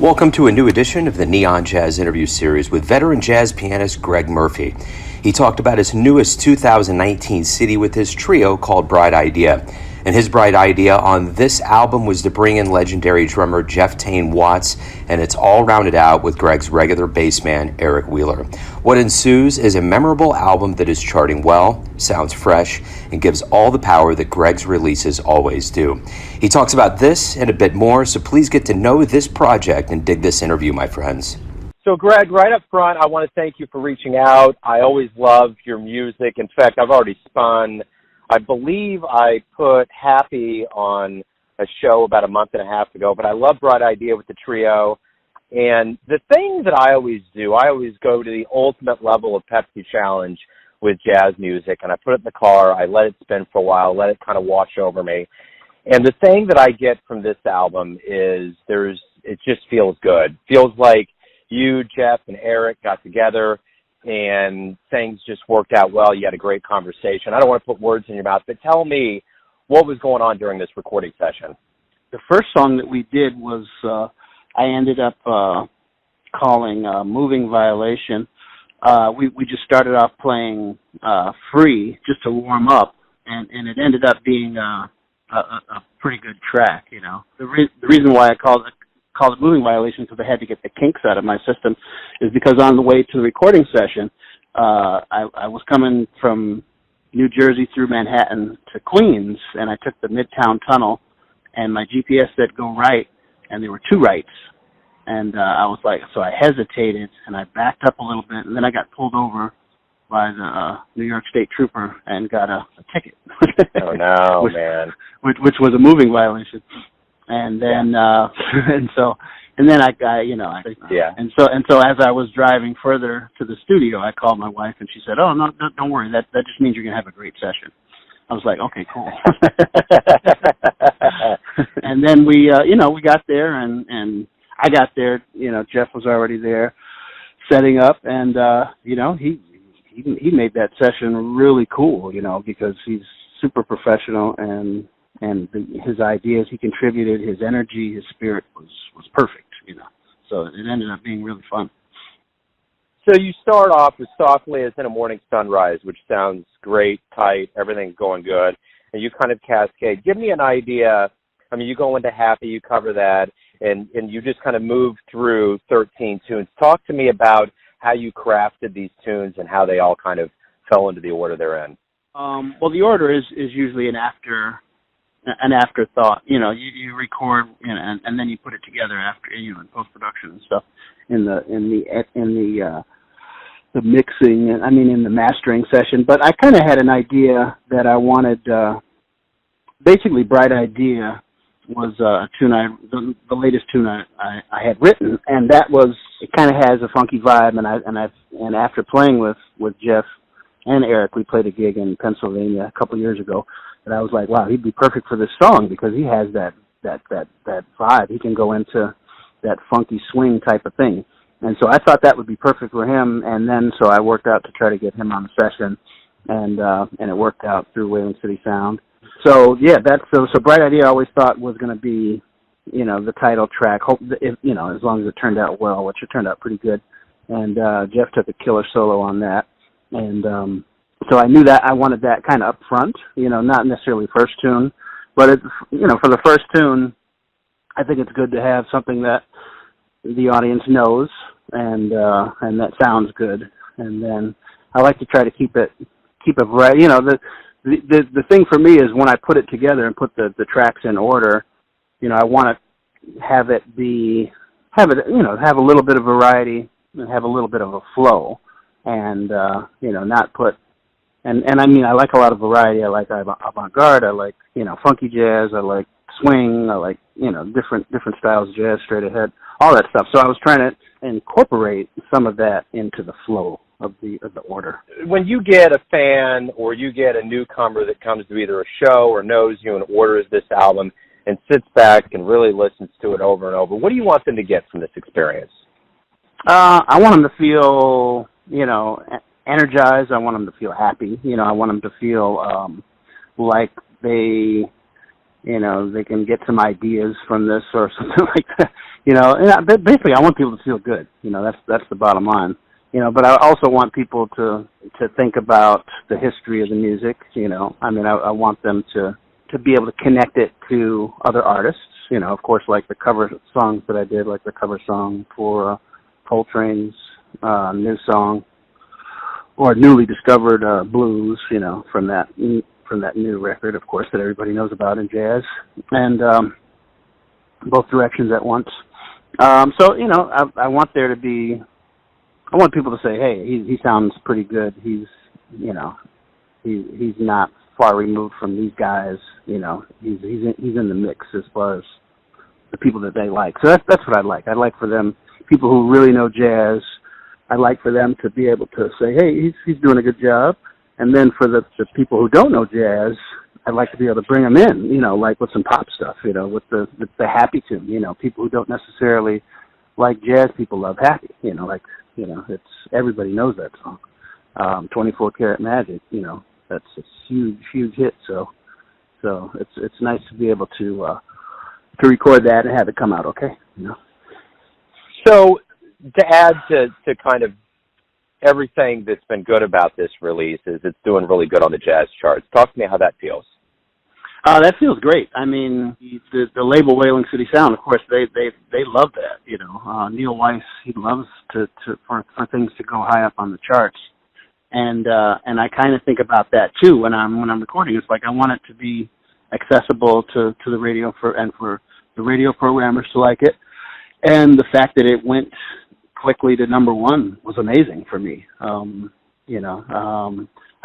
Welcome to a new edition of the Neon Jazz interview series with veteran jazz pianist Greg Murphy. He talked about his newest 2019 CD with his trio called Bright Idea. And his bright idea on this album was to bring in legendary drummer Jeff Tain Watts, and it's all rounded out with Greg's regular bassman Eric Wheeler. What Ensues is a memorable album that is charting well, sounds fresh, and gives all the power that Greg's releases always do. He talks about this and a bit more, so please get to know this project and dig this interview, my friends. So, Greg, right up front, I want to thank you for reaching out. I always love your music. In fact, I've already spun, I believe I put Happy on a show about a month and a half ago, but I love Bright Idea with the trio. And the thing that I always do, I always go to the ultimate level of Pepsi Challenge with jazz music, and I put it in the car, I let it spin for a while, let it kind of wash over me. And the thing that I get from this album is it just feels good. Feels like you, Jeff, and Eric got together and things just worked out well. You had a great conversation. I don't want to put words in your mouth, but tell me what was going on during this recording session. The first song that we did was I ended up calling Moving Violation. We just started off playing Free just to warm up, and it ended up being a pretty good track, you know. The reason why I called it Moving Violation, because I had to get the kinks out of my system, is because on the way to the recording session, I was coming from New Jersey through Manhattan to Queens, and I took the Midtown Tunnel, and my GPS said go right, and there were two rights. And I was like, so I hesitated, and I backed up a little bit, and then I got pulled over by the New York State Trooper and got a ticket. Oh, no, man. Which was a moving violation. And then, and then and so as I was driving further to the studio, I called my wife and she said, "Oh, no, don't worry. That just means you're going to have a great session." I was like, "Okay, cool." And then we got there and I got there, Jeff was already there setting up, and, he made that session really cool, because he's super professional, and his ideas, he contributed, his energy, his spirit was perfect, So it ended up being really fun. So you start off with Softly as in a Morning Sunrise, which sounds great, tight, everything's going good, and you kind of cascade. Give me an idea. I mean, you go into Happy, you cover that, and you just kind of move through 13 tunes. Talk to me about how you crafted these tunes and how they all kind of fell into the order they're in. Well, the order is usually an afterthought. You record, and then you put it together after, in post-production and stuff, in the mixing, in the mastering session. But I kind of had an idea that I wanted. Basically, Bright Idea was a tune the latest tune I had written, and that was, it kind of has a funky vibe, and after playing with Jeff and Eric, we played a gig in Pennsylvania a couple years ago, and I was like, wow, he'd be perfect for this song because he has that vibe. He can go into that funky swing type of thing. And so I thought that would be perfect for him, and then so I worked out to try to get him on the session, and it worked out through Whaling City Sound. So yeah, so Bright Idea I always thought was going to be, the title track. Hope as long as it turned out well, which it turned out pretty good. And Jeff took a killer solo on that, and so I knew that I wanted that kind of up front, not necessarily first tune, but it, for the first tune, I think it's good to have something that the audience knows and that sounds good. And then I like to try to keep it right. The thing for me is when I put it together and put the tracks in order, I want to have it have a little bit of variety and have a little bit of a flow, and not put I like a lot of variety. I like avant-garde. I like funky jazz. I like swing. I like different styles of jazz, straight ahead, all that stuff. So I was trying to incorporate some of that into the flow of the order. When you get a fan or you get a newcomer that comes to either a show or knows you and orders this album and sits back and really listens to it over and over, what do you want them to get from this experience? I want them to feel, energized. I want them to feel happy. I want them to feel like they they can get some ideas from this or something like that. And basically I want people to feel good. That's the bottom line. But I also want people to think about the history of the music. I want them to be able to connect it to other artists. Of course, like the cover songs that I did, like the cover song for Coltrane's new song, or newly discovered blues, from that new record, of course, that everybody knows about in jazz, and both directions at once. So I want there to be. I want people to say, "Hey, he sounds pretty good. He's not far removed from these guys. He's in the mix as far as the people that they like." So that's what I'd like. I'd like for them, people who really know jazz, I'd like for them to be able to say, "Hey, he's doing a good job." And then for the people who don't know jazz, I'd like to be able to bring them in, like with some pop stuff, with the happy tune. People who don't necessarily like jazz, people love happy. It's everybody knows that song. 24 Karat Magic. That's a huge hit. So it's nice to be able to record that and have it come out okay. So to add to kind of everything that's been good about this release is it's doing really good on the jazz charts. Talk to me how that feels. That feels great. I mean, the label Wailing City Sound, of course, they love that. Neil Weiss, he loves for things to go high up on the charts, and I kind of think about that too when I'm recording. It's like I want it to be accessible to the radio for the radio programmers to like it, and the fact that it went quickly to number one was amazing for me.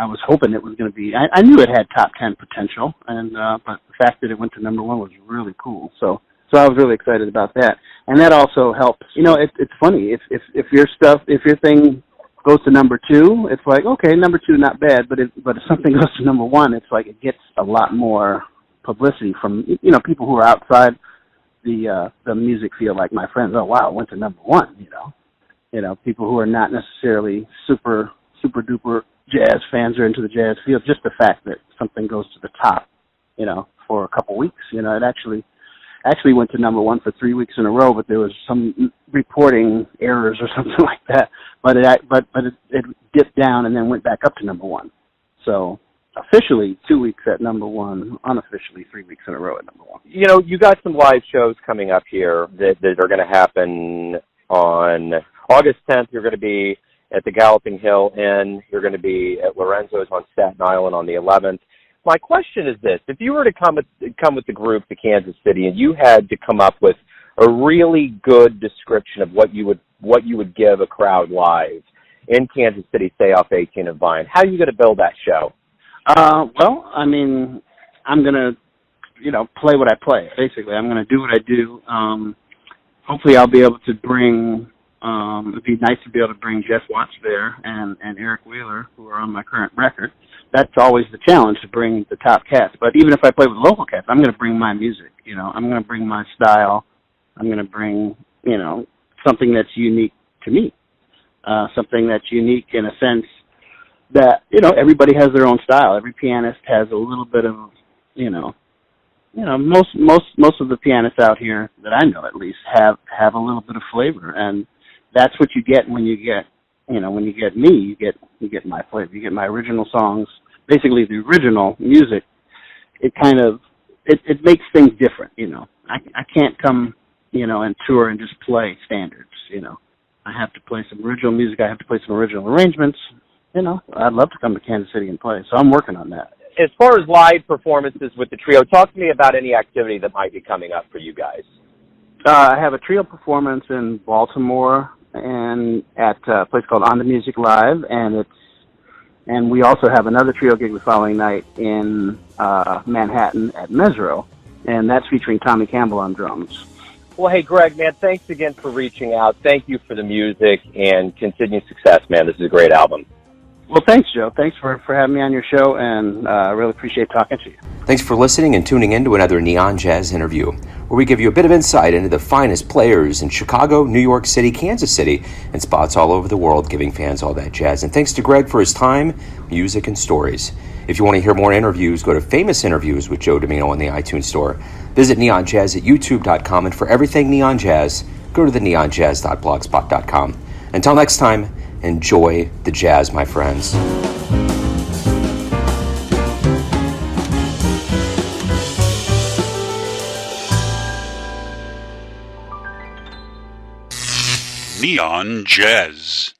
I was hoping it was going to be. I knew it had top 10 potential, and but the fact that it went to number one was really cool. So I was really excited about that, and that also helps. It's funny if your thing goes to number two, it's like, okay, number two, not bad, but if something goes to number one, it's like it gets a lot more publicity from people who are outside the music field, like my friends. Oh wow, it went to number one. People who are not necessarily super duper jazz fans are into the jazz field. Just the fact that something goes to the top, for a couple weeks, it actually went to number one for 3 weeks in a row, but there was some reporting errors or something like that. But it dipped down and then went back up to number one. So officially 2 weeks at number one, unofficially 3 weeks in a row at number one. You got some live shows coming up here that are going to happen on August 10th. You're going to be at the Galloping Hill Inn. You're going to be at Lorenzo's on Staten Island on the 11th. My question is this: if you were to come with the group to Kansas City and you had to come up with a really good description of what you would give a crowd live in Kansas City, say off 18 and Vine, how are you going to build that show? Well, I mean, I'm going to, play what I play. Basically, I'm going to do what I do. Hopefully, I'll be able to bring. It'd be nice to be able to bring Jeff Watts there and Eric Wheeler, who are on my current record. That's always the challenge, to bring the top cats. But even if I play with local cats, I'm going to bring my music. I'm going to bring my style. I'm going to bring, something that's unique to me. Something that's unique in a sense that, everybody has their own style. Every pianist has a little bit of, most of the pianists out here that I know at least have a little bit of flavor, and that's what you get when you get me. You get my flavor. You get my original songs. Basically, the original music. It kind of it makes things different. I can't come and tour and just play standards. I have to play some original music. I have to play some original arrangements. I'd love to come to Kansas City and play. So I'm working on that. As far as live performances with the trio, talk to me about any activity that might be coming up for you guys. I have a trio performance in Baltimore and at a place called On the Music Live, and we also have another trio gig the following night in Manhattan at Mesro, and that's featuring Tommy Campbell on drums. Well, hey, Greg, man, thanks again for reaching out. Thank you for the music, and continued success, man. This is a great album. Well, thanks, Joe. Thanks for having me on your show, and I really appreciate talking to you. Thanks for listening and tuning in to another Neon Jazz interview, where we give you a bit of insight into the finest players in Chicago, New York City, Kansas City, and spots all over the world, giving fans all that jazz. And thanks to Greg for his time, music, and stories. If you want to hear more interviews, go to Famous Interviews with Joe Domino on the iTunes Store. Visit Neon Jazz at youtube.com, and for everything Neon Jazz, go to the neonjazz.blogspot.com. Until next time, enjoy the jazz, my friends. Neon Jazz.